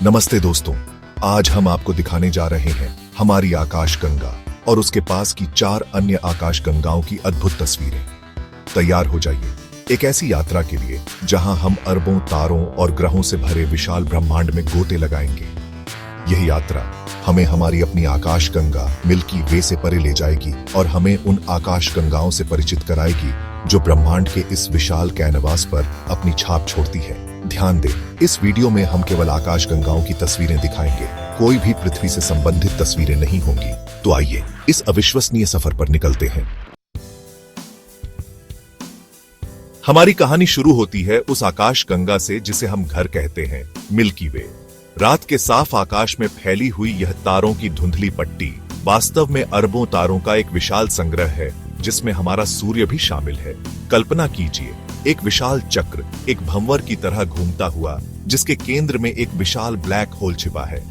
नमस्ते दोस्तों, आज हम आपको दिखाने जा रहे हैं हमारी आकाश गंगा और उसके पास की 4 अन्य आकाश गंगाओं की अद्भुत तस्वीरें। तैयार हो जाइए एक ऐसी यात्रा के लिए जहां हम अरबों तारों और ग्रहों से भरे विशाल ब्रह्मांड में गोते लगाएंगे। यह यात्रा हमें हमारी अपनी आकाश गंगा मिल्की वे से परे ले जाएगी और हमें उन आकाश गंगाओं से परिचित कराएगी जो ब्रह्मांड के इस विशाल कैनवास पर अपनी छाप छोड़ती है। ध्यान दें, इस वीडियो में हम केवल आकाश गंगाओं की तस्वीरें दिखाएंगे, कोई भी पृथ्वी से संबंधित तस्वीरें नहीं होंगी। तो आइए इस अविश्वसनीय सफर पर निकलते हैं। हमारी कहानी शुरू होती है उस आकाश गंगा से जिसे हम घर कहते हैं, मिल्की वे। रात के साफ आकाश में फैली हुई यह तारों की धुंधली पट्टी वास्तव में अरबों तारों का एक विशाल संग्रह है, जिसमें हमारा सूर्य भी शामिल है। कल्पना कीजिए, एक विशाल चक्र एक भंवर की तरह घूमता हुआ, जिसके केंद्र में एक विशाल ब्लैक होल छिपा है।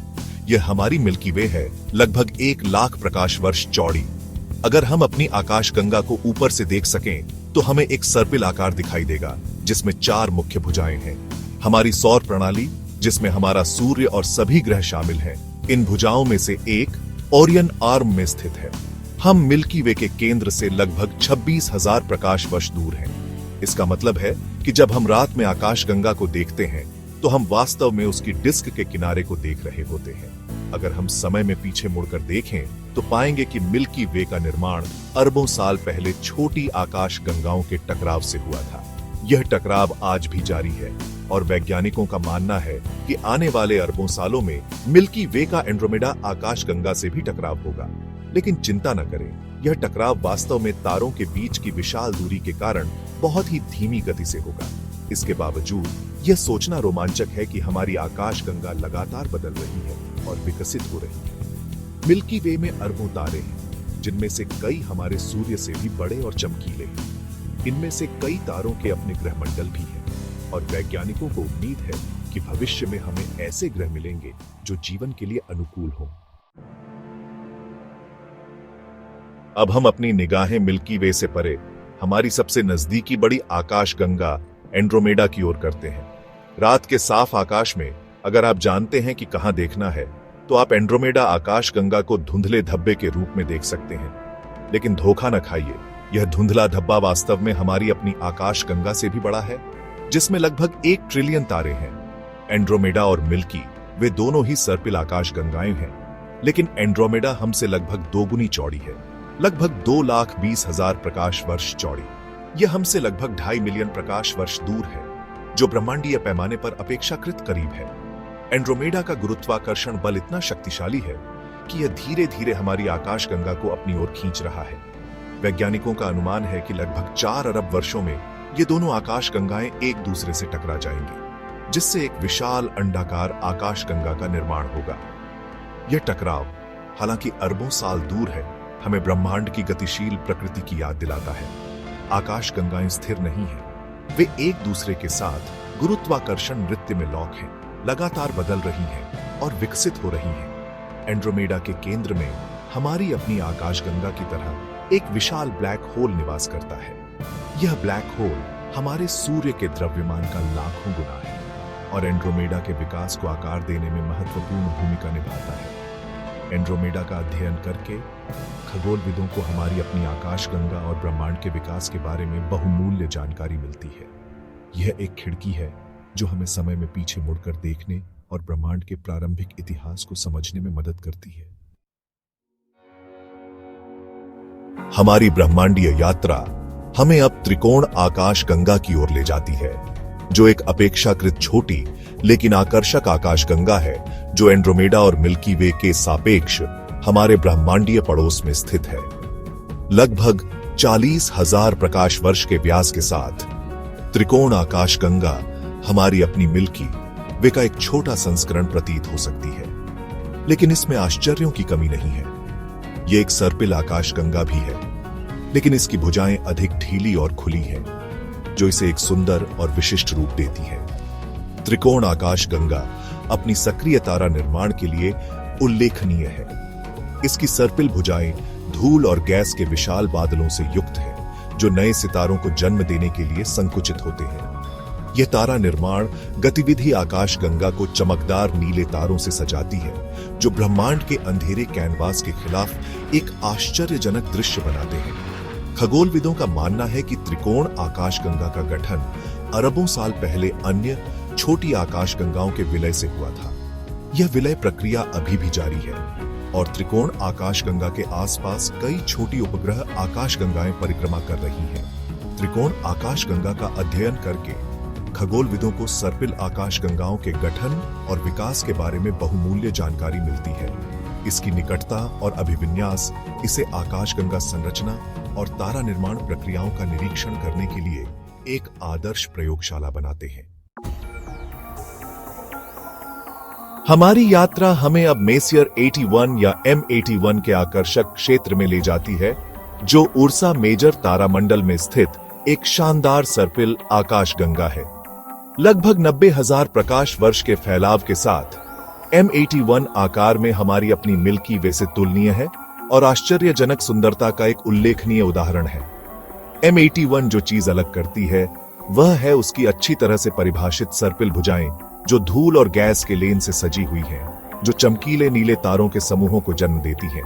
यह हमारी मिल्की वे है, लगभग 1 लाख प्रकाश वर्ष चौड़ी। अगर हम अपनी आकाश गंगा को ऊपर से देख सकें तो हमें एक सर्पिल आकार दिखाई देगा, जिसमें 4 मुख्य भुजाएं हैं। हमारी सौर प्रणाली, जिसमें हमारा सूर्य और सभी ग्रह शामिल हैं, इन भुजाओं में से एक ओरियन आर्म में स्थित है। हम मिल्की वे के केंद्र से लगभग 26,000 प्रकाश वर्ष दूर हैं। इसका मतलब है कि जब हम रात में आकाश गंगा को देखते हैं तो हम वास्तव में उसकी डिस्क के किनारे को देख रहे होते हैं। अगर हम समय में पीछे मुड़कर देखें तो पाएंगे कि मिल्की वे का निर्माण अरबों साल पहले छोटी आकाश गंगाओं के टकराव से हुआ था। यह टकराव आज भी जारी है और वैज्ञानिकों का मानना है कि आने वाले अरबों सालों में मिल्की वे का एंड्रोमेडा आकाश गंगा से भी टकराव होगा। लेकिन चिंता न करें, यह टकराव वास्तव में तारों के बीच की विशाल दूरी के कारण बहुत ही धीमी गति से होगा। इसके बावजूद यह सोचना रोमांचक है कि हमारी आकाश गंगा लगातार बदल रही है और विकसित हो रही है। मिल्की वे में अरबों तारे हैं, जिनमें से कई हमारे सूर्य से भी बड़े और चमकीले हैं। इनमें से कई तारों के अपने ग्रहमंडल भी हैं और वैज्ञानिकों को उम्मीद है कि भविष्य में हमें ऐसे ग्रह मिलेंगे जो जीवन के लिए अनुकूल हों। अब हम अपनी निगाहें मिल्की वे से परे हमारी सबसे नजदीकी बड़ी आकाश गंगा एंड्रोमेडा की ओर करते हैं। रात के साफ आकाश में अगर आप जानते हैं कि कहां देखना है तो आप एंड्रोमेडा आकाश गंगा को धुंधले धब्बे के रूप में देख सकते हैं। लेकिन धोखा न खाइए, यह धुंधला धब्बा वास्तव में हमारी अपनी आकाश गंगा से भी बड़ा है, जिसमें लगभग 1 ट्रिलियन तारे हैं। एंड्रोमेडा और मिल्की वे दोनों ही सर्पिल आकाश गंगाएं हैं, लेकिन एंड्रोमेडा हमसे लगभग 2 गुनी चौड़ी है, लगभग 2,20,000 प्रकाश वर्ष चौड़ी। यह हमसे लगभग 2.5 मिलियन प्रकाश वर्ष दूर है, जो ब्रह्मांडीय पैमाने पर अपेक्षाकृत करीब है। एंड्रोमेडा का गुरुत्वाकर्षण बल इतना शक्तिशाली है कि यह धीरे धीरे हमारी आकाश गंगा को अपनी ओर खींच रहा है। वैज्ञानिकों का अनुमान है कि लगभग 4 अरब वर्षों में ये दोनों आकाश गंगाएं एक दूसरे से टकरा जाएंगी, जिससे एक विशाल अंडाकार आकाश गंगा का निर्माण होगा। यह टकराव, हालांकि अरबों साल दूर है, हमें ब्रह्मांड की गतिशील प्रकृति की याद दिलाता है। आकाश गंगाएं स्थिर नहीं हैं, वे एक दूसरे के साथ गुरुत्वाकर्षण नृत्य में लौक हैं, लगातार बदल रही हैं और विकसित हो रही हैं। एंड्रोमेडा के केंद्र में हमारी अपनी आकाश गंगा की तरह एक विशाल ब्लैक होल निवास करता है। यह ब्लैक होल हमारे सूर्य के द्रव्यमान का लाखों गुना है और एंड्रोमेडा के विकास को आकार देने में महत्वपूर्ण भूमिका निभाता है। एंड्रोमेडा का अध्ययन करके खगोलविदों को हमारी अपनी आकाश गंगा और ब्रह्मांड के विकास के बारे में बहुमूल्य जानकारी मिलती है। यह एक खिड़की है जो हमें समय में पीछे मुड़कर देखने और ब्रह्मांड के प्रारंभिक इतिहास को समझने में मदद करती है। हमारी ब्रह्मांडीय यात्रा हमें अब त्रिकोण आकाश गंगा की ओर ले जाती है, जो एक अपेक्षाकृत छोटी लेकिन आकर्षक आकाश गंगा है, जो एंड्रोमेडा और मिल्की वे के सापेक्ष हमारे ब्रह्मांडीय पड़ोस में स्थित है। लगभग 40,000 प्रकाश वर्ष के व्यास के साथ त्रिकोण आकाश गंगा हमारी अपनी मिल्की वे का एक छोटा संस्करण प्रतीत हो सकती है, लेकिन इसमें आश्चर्यों की कमी नहीं है। यह एक सर्पिल आकाश गंगा भी है, लेकिन इसकी भुजाएं अधिक ढीली और खुली हैं, जो इसे एक सुंदर और विशिष्ट रूप देती है। त्रिकोण आकाश गंगा अपनी सक्रिय तारा निर्माण के लिए उल्लेखनीय है। इसकी सर्पिल भुजाएं धूल और गैस के विशाल बादलों से युक्त है, जो नए सितारों को जन्म देने के लिए संकुचित होते हैं। यह तारा निर्माण गतिविधि आकाशगंगा को चमकदार नीले तारों से सजाती है, जो ब्रह्मांड के अंधेरे कैनवास के खिलाफ एक आश्चर्यजनक दृश्य बनाते हैं। खगोलविदों का मानना है कि त्रिकोण आकाशगंगा का गठन अरबों साल पहले अन्य छोटी आकाशगंगाओं के विलय से हुआ था। यह विलय प्रक्रिया अभी भी जारी है और त्रिकोण आकाशगंगा के आसपास कई छोटी उपग्रह आकाशगंगाएं परिक्रमा कर रही हैं। त्रिकोण आकाशगंगा का अध्ययन करके खगोलविदों को सर्पिल आकाशगंगाओं के गठन और विकास के बारे में बहुमूल्य जानकारी मिलती है। इसकी निकटता और अभिविन्यास इसे आकाशगंगा संरचना और तारा निर्माण प्रक्रियाओं का निरीक्षण करने के लिए एक आदर्श प्रयोगशाला बनाते हैं। हमारी यात्रा हमें अब मेसियर 81 या M81 के आकर्षक क्षेत्र में ले जाती है, जो उर्सा मेजर तारामंडल में स्थित एक शानदार सर्पिल आकाशगंगा है। लगभग 90,000 प्रकाश वर्ष के फैलाव के साथ M81 आकार में हमारी अपनी मिल्की वे से तुलनीय है और आश्चर्यजनक सुंदरता का एक उल्लेखनीय उदाहरण है। M81 जो चीज अलग करती है वह है उसकी अच्छी तरह से परिभाषित सर्पिल भुजाएं, जो धूल और गैस के लेन से सजी हुई हैं, जो चमकीले नीले तारों के समूहों को जन्म देती हैं।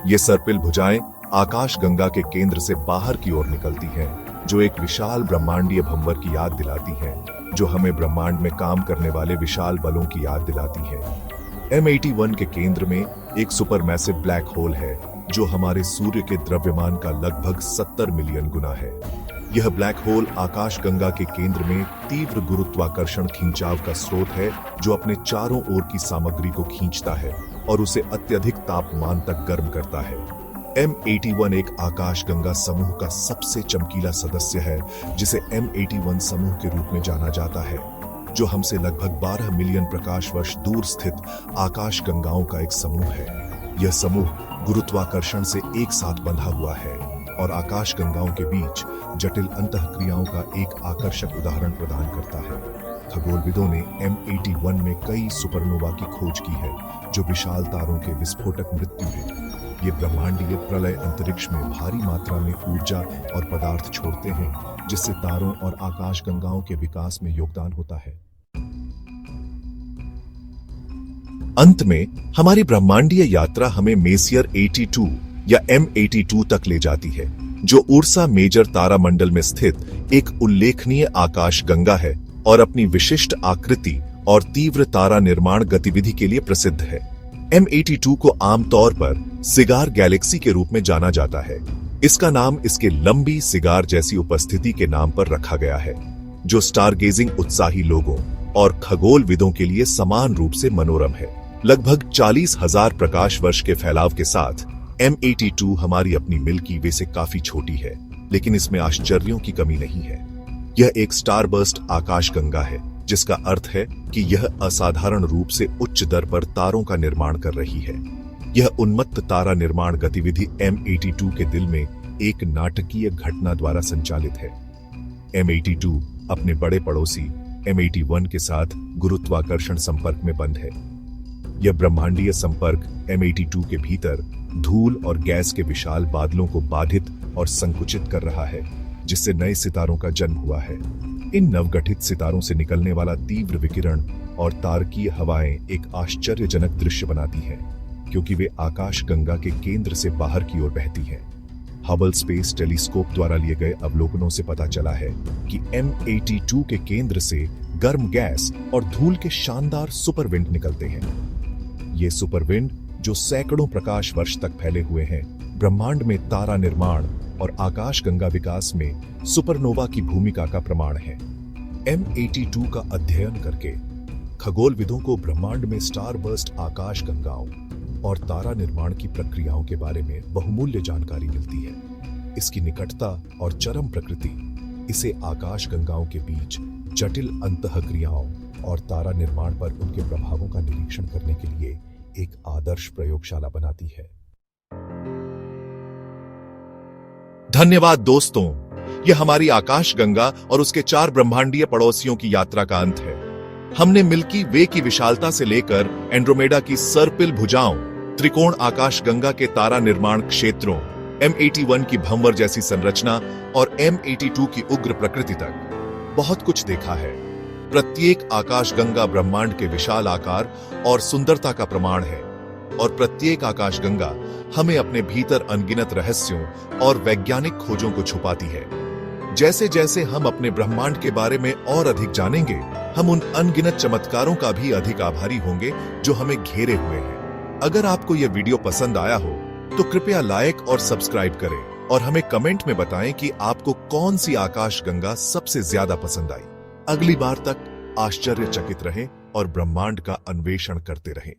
ये सर्पिल भुजाएं आकाशगंगा के केंद्र से बाहर की ओर निकलती हैं, जो एक विशाल ब्रह्मांडीय भंवर की याद दिलाती है, जो हमें ब्रह्मांड में काम करने वाले विशाल बलों की याद दिलाती है। M81 के केंद्र में एक सुपरमैसिव ब्लैक होल है, जो हमारे सूर्य के द्रव्यमान का लगभग 70 मिलियन गुना है। यह ब्लैक होल आकाशगंगा के केंद्र में तीव्र गुरुत्वाकर्षण खिंचाव का स्रोत है, जो अपने चारों ओर की सामग्री को खींचता है और उसे अत्यधिक तापमान तक गर्म करता है। M81 एक आकाशगंगा समूह का सबसे चमकीला सदस्य है, जिसे M81 समूह के रूप में जाना जाता है, जो हमसे लगभग 12 मिलियन प्रकाश वर्ष दूर स्थित आकाशगंगाओं का एक समूह है। यह समूह गुरुत्वाकर्षण से एक साथ बंधा हुआ है और आकाशगंगाओं के बीच जटिल अंतःक्रियाओं का एक आकर्षक उदाहरण प्रदान करता है। खगोलविदों ने M81 में कई सुपरनोवा की खोज की है, जो विशाल तारों के विस्फोटक मृत्यु है। ये ब्रह्मांडीय प्रलय अंतरिक्ष में भारी मात्रा में ऊर्जा और पदार्थ छोड़ते हैं, जिससे तारों और आकाशगंगाओं के विकास में योगदान होता है। अंत में हमारी ब्रह्मांडीय यात्रा हमें मेसियर 82 या M82 तक ले जाती है, जो उर्सा मेजर तारामंडल में स्थित एक उल्लेखनीय आकाशगंगा है और अपनी विशिष्ट आकृति और तीव्र तारा निर्माण गतिविधि के लिए प्रसिद्ध है। M82 को आमतौर पर सिगार गैलेक्सी के रूप में जाना जाता है। इसका नाम इसके लंबी सिगार जैसी उपस्थिति के नाम पर रखा गया है, जो स्टारगेजिंग उत्साही लोगों और खगोलविदों के लिए समान रूप से मनोरम है। लगभग 40,000 प्रकाश वर्ष के फैलाव के साथ M82 हमारी अपनी मिल्की वे से काफी छोटी है, लेकिन इसमें आश्चर्यों की कमी नहीं है। यह एक स्टारबर्स्ट आकाशगंगा है, जिसका अर्थ है कि यह असाधारण रूप से उच्च दर पर तारों का निर्माण कर रही है। यह उन्मत्त तारा निर्माण गतिविधि M82 के दिल में एक नाटकीय घटना द्वारा संचालित है। M82 अपने बड़े पड़ोसी M81 के साथ गुरुत्वाकर्षण संपर्क में बंद है। यह ब्रह्मांडीय संपर्क M82 के भीतर धूल और गैस के विशाल बादलों को बाधित और संकुचित कर रहा है, जिससे नए सितारों का जन्म हुआ है। इन नवगठित सितारों से निकलने वाला तीव्र विकिरण और तारकीय हवाएं एक आश्चर्यजनक दृश्य बनाती हैं, क्योंकि वे आकाशगंगा के केंद्र से बाहर की ओर बहती हैं। हबल स्पेस टेलीस्कोप द्वारा लिए गए अवलोकनों से पता चला है कि M82 के केंद्र से गर्म गैस और धूल के शानदार सुपरविंड निकलते हैं। ये सुपरविंड, जो सैकड़ों प्रकाश वर्ष तक फैले हुए हैं, ब्रह्मांड में तारा निर्माण और आकाशगंगा विकास में सुपरनोवा की भूमिका का प्रमाण है। M82 का अध्ययन करके खगोलविदों को ब्रह्मांड में स्टारबर्स्ट आकाशगंगाओं और तारा निर्माण की प्रक्रियाओं के बारे में बहुमूल्य जानकारी मिलती है। इसकी निकटता और चरम प्रकृति इसे आकाशगंगाओं के बीच जटिल अंतःक्रियाओं और तारा निर्माण पर उनके प्रभावों का निरीक्षण करने के लिए एक आदर्श प्रयोगशाला बनाती है। धन्यवाद दोस्तों, यह हमारी आकाशगंगा और उसके 4 ब्रह्मांडीय पड़ोसियों की यात्रा का अंत है। हमने मिल्की वे की विशालता से लेकर एंड्रोमेडा की सर्पिल भुजाओं, त्रिकोण आकाशगंगा के तारा निर्माण क्षेत्रों, M81 की भंवर जैसी संरचना और M82 की उग्र प्रकृति तक बहुत कुछ देखा है। प्रत्येक आकाशगंगा ब्रह्मांड के विशाल आकार और सुंदरता का प्रमाण है और प्रत्येक आकाशगंगा हमें अपने भीतर अनगिनत रहस्यों और वैज्ञानिक खोजों को छुपाती है। जैसे जैसे हम अपने ब्रह्मांड के बारे में और अधिक जानेंगे, हम उन अनगिनत चमत्कारों का भी अधिक आभारी होंगे जो हमें घेरे हुए हैं। अगर आपको यह वीडियो पसंद आया हो तो कृपया लाइक और सब्सक्राइब करें और हमें कमेंट में बताएं कि आपको कौन सी आकाशगंगा सबसे ज्यादा पसंद आई। अगली बार तक आश्चर्यचकित रहें और ब्रह्मांड का अन्वेषण करते रहें।